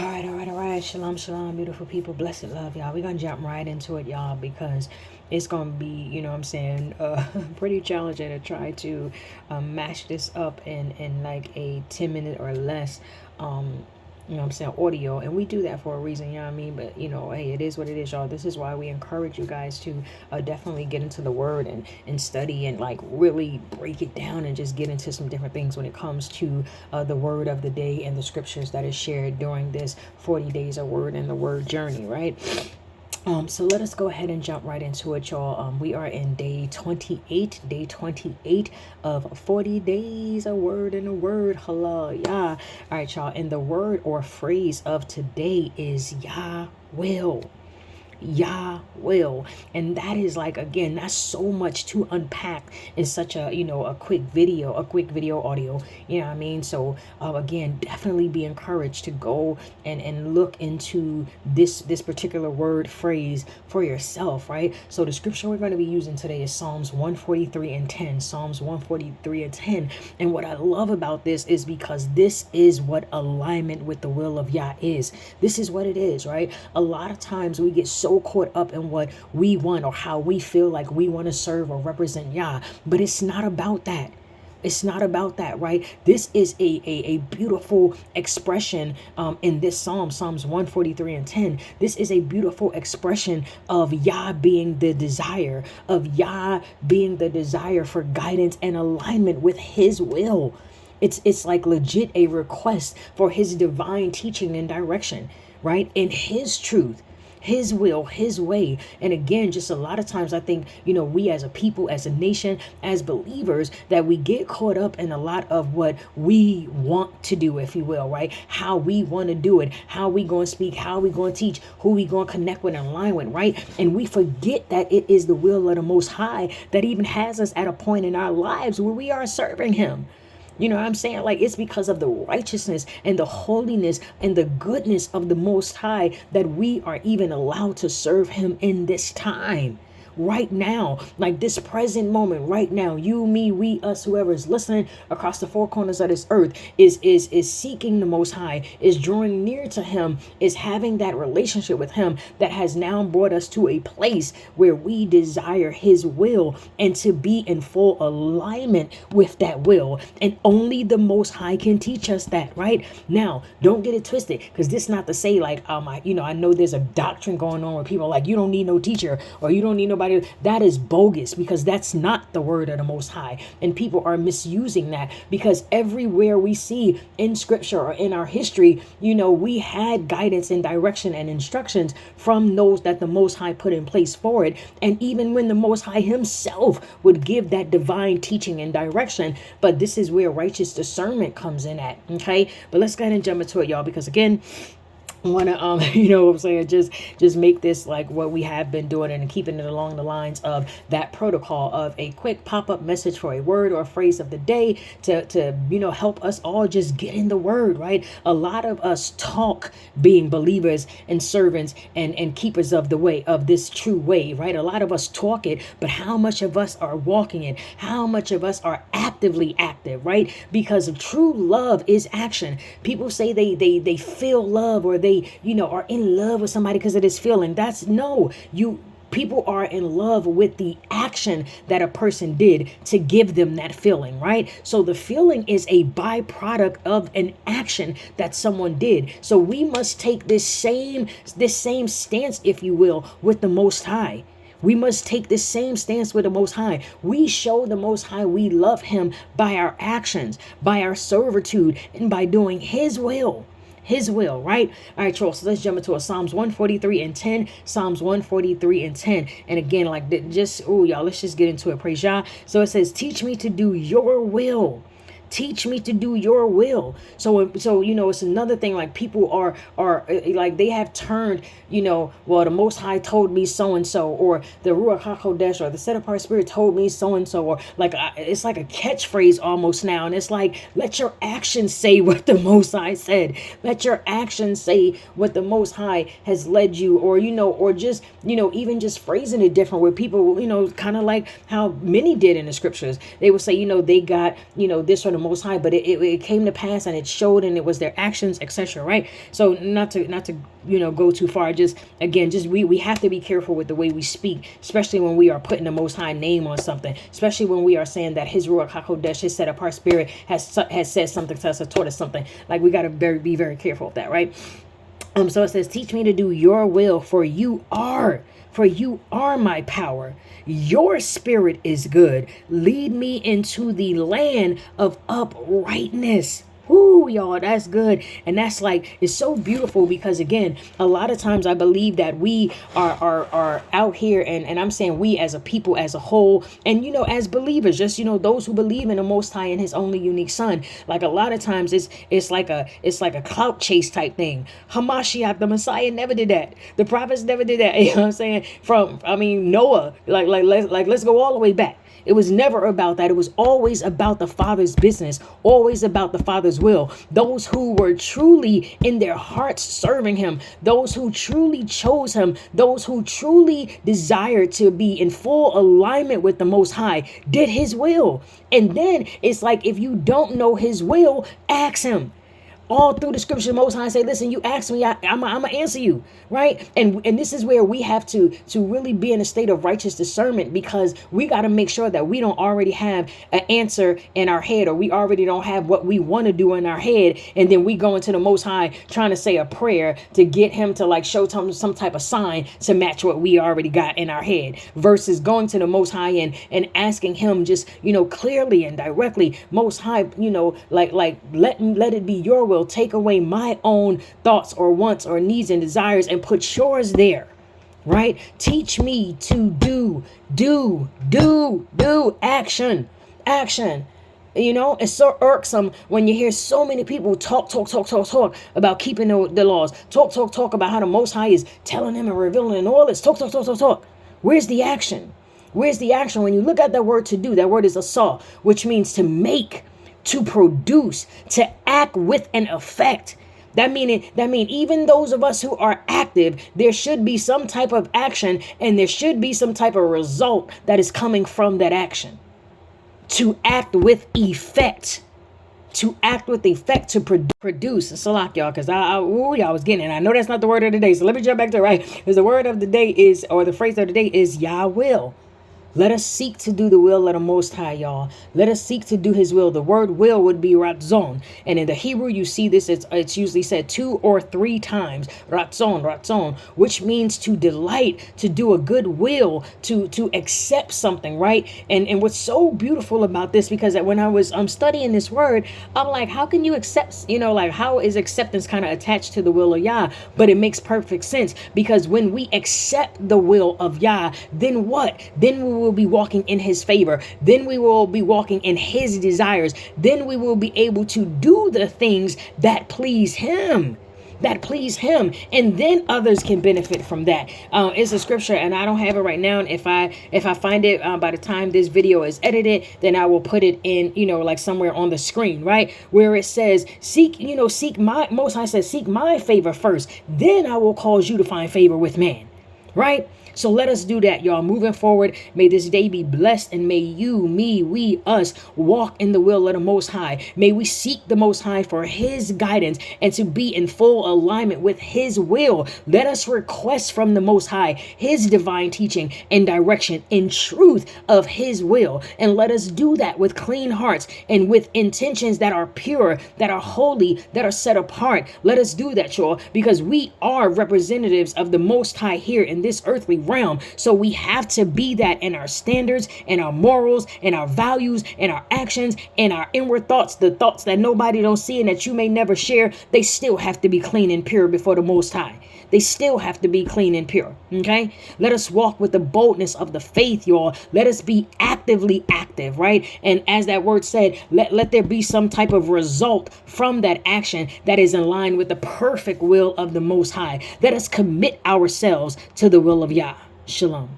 All right. Shalom, shalom, beautiful people. Blessed love, y'all. We're going to jump right into it, y'all, because it's going to be, what I'm saying, pretty challenging to try to mash this up in like a 10-minute or less, what I'm saying, audio. And we do that for a reason, you know what I mean? But, hey, it is what it is, y'all. This is why we encourage you guys to definitely get into the word and study and like really break it down and just get into some different things when it comes to the word of the day and the scriptures that is shared during this 40 days of word and the word journey, right? So let us go ahead and jump right into it, y'all. We are in day 28 of 40 days of word and the word. Hallelujah. All right, y'all. And the word or phrase of today is Yah will. Yah will. And that is like, again, that's so much to unpack in such a, a quick video audio, you know what I mean? So again, definitely be encouraged to go and look into this particular word phrase for yourself, right? So the scripture we're going to be using today is Psalms 143 and 10. Psalms 143 and 10. And what I love about this is because this is what alignment with the will of Yah is. This is what it is, right? A lot of times we get so caught up in what we want or how we feel like we want to serve or represent Yah, but it's not about that. It's not about that, right? This is a beautiful expression in this Psalms 143 and 10. This is a beautiful expression of Yah being the desire, of Yah being the desire for guidance and alignment with his will. It's like legit a request for his divine teaching and direction, right? In his truth, his will, his way. And again, just a lot of times I think, we as a people, as a nation, as believers, that we get caught up in a lot of what we want to do, if you will, right? How we want to do it, how we going to speak, how we going to teach, who we going to connect with and align with, right? And we forget that it is the will of the Most High that even has us at a point in our lives where we are serving him. You know what I'm saying? Like, it's because of the righteousness and the holiness and the goodness of the Most High that we are even allowed to serve him in this time. Right now, like this present moment, right now, you, me, we, us, whoever is listening across the four corners of this earth is seeking the Most High, is drawing near to him, is having that relationship with him that has now brought us to a place where we desire his will and to be in full alignment with that will. And only the Most High can teach us that, right? Now, don't get it twisted, because this is not to say like, I know there's a doctrine going on where people are like, you don't need no teacher or you don't need nobody. That is bogus, because that's not the word of the Most High, and people are misusing that, because everywhere we see in scripture or in our history, we had guidance and direction and instructions from those that the Most High put in place for it. And even when the Most High himself would give that divine teaching and direction, but this is where righteous discernment comes in at. Okay, but let's go ahead and jump into it, y'all, because again, I want to, what I'm saying, just make this like what we have been doing and keeping it along the lines of that protocol of a quick pop-up message for a word or a phrase of the day to help us all just get in the word, right? A lot of us talk being believers and servants and keepers of the way, of this true way, right? A lot of us talk it, but how much of us are walking it? How much of us are actively active, right? Because true love is action. People say they feel love, or they are in love with somebody because of this feeling. People are in love with the action that a person did to give them that feeling, right? So the feeling is a byproduct of an action that someone did. So we must take this same stance, if you will, with the Most High. We must take the same stance with the Most High. We show the Most High we love him by our actions, by our servitude, and by doing his will. His will, right? All right, y'all. So let's jump into a Psalms 143 and 10. Psalms 143 and 10. And again, like y'all, let's just get into it. Praise Yah. So it says, teach me to do your will. Teach me to do your will. So it's another thing, like people are like, they have turned, well, the Most High told me so and so, or the Ruach HaKodesh, or the set apart spirit told me so and so, or like it's like a catchphrase almost now. And it's like, let your actions say what the Most High said. Let your actions say what the Most High has led you, or or just even just phrasing it different, where people kind of like how many did in the scriptures. They would say, they got this from the Most High, but it came to pass, and it showed, and it was their actions, etc. Right? So not to go too far. Just again, we have to be careful with the way we speak, especially when we are putting the Most High name on something, especially when we are saying that His Ruach HaKodesh, His set apart spirit, has said something to us or taught us something. Like, we got to be very careful of that, right? So it says, teach me to do your will, for you are my power. Your spirit is good. Lead me into the land of uprightness. Whoo, y'all, that's good. And that's like, it's so beautiful, because again, a lot of times I believe that we are out here, and I'm saying we as a people as a whole, and as believers, just those who believe in the Most High and His only unique Son. Like, a lot of times it's like a clout chase type thing. Hamashiach, the Messiah, never did that. The prophets never did that. You know what I'm saying? Noah, let's go all the way back. It was never about that. It was always about the Father's business, always about the Father's will. Those who were truly in their hearts serving Him, those who truly chose Him, those who truly desired to be in full alignment with the Most High, did His will. And then it's like, if you don't know His will, ask Him. All through the scripture, Most High say, listen, you ask me, I'm going to answer you, right? And this is where we have to really be in a state of righteous discernment, because we got to make sure that we don't already have an answer in our head, or we already don't have what we want to do in our head. And then we go into the Most High trying to say a prayer to get Him to show some type of sign to match what we already got in our head, versus going to the Most High and asking Him just, clearly and directly, Most High, let it be your will. Take away my own thoughts or wants or needs and desires and put yours there, right? Teach me to do action. It's so irksome when you hear so many people talk about keeping the laws, talk about how the Most High is telling them and revealing and all this, talk. Where's the action? Where's the action? When you look at that word to do, that word is asah, which means to make, to produce, to act with an effect. That mean even those of us who are active, there should be some type of action, and there should be some type of result that is coming from that action. To act with effect. To act with effect, to produce. It's a lot, y'all, because I was getting it. I know that's not the word of the day, so let me jump back to it, right? Because the word of the day is, or the phrase of the day is, YAHWAH. Let us seek to do the will of the Most High, y'all. Let us seek to do His will. The word will would be ratzon. And in the Hebrew, you see this, it's usually said 2 or 3 times. Ratzon, which means to delight, to do a good will, to accept something, right? And what's so beautiful about this, because when I was studying this word, I'm like, how can you accept, how is acceptance kind of attached to the will of Yah? But it makes perfect sense, because when we accept the will of Yah, then what? Then we will be walking in His favor. Then we will be walking in His desires. Then we will be able to do the things that please Him. And then others can benefit from that. It's a scripture, and I don't have it right now. And if I find it by the time this video is edited, then I will put it in, somewhere on the screen, right? Where it says, seek my, Most High says, seek my favor first. Then I will cause you to find favor with man, right? So let us do that, y'all. Moving forward, may this day be blessed, and may you, me, we, us walk in the will of the Most High. May we seek the Most High for His guidance and to be in full alignment with His will. Let us request from the Most High His divine teaching and direction in truth of His will. And let us do that with clean hearts and with intentions that are pure, that are holy, that are set apart. Let us do that, y'all, because we are representatives of the Most High here in this earthly realm. So we have to be that in our standards, in our morals, in our values, in our actions, in our inward thoughts, the thoughts that nobody don't see and that you may never share. They still have to be clean and pure before the Most High. They still have to be clean and pure. Okay. Let us walk with the boldness of the faith, y'all. Let us be actively active, right? And as that word said, let there be some type of result from that action that is in line with the perfect will of the Most High. Let us commit ourselves to the will of Yah. Shalom.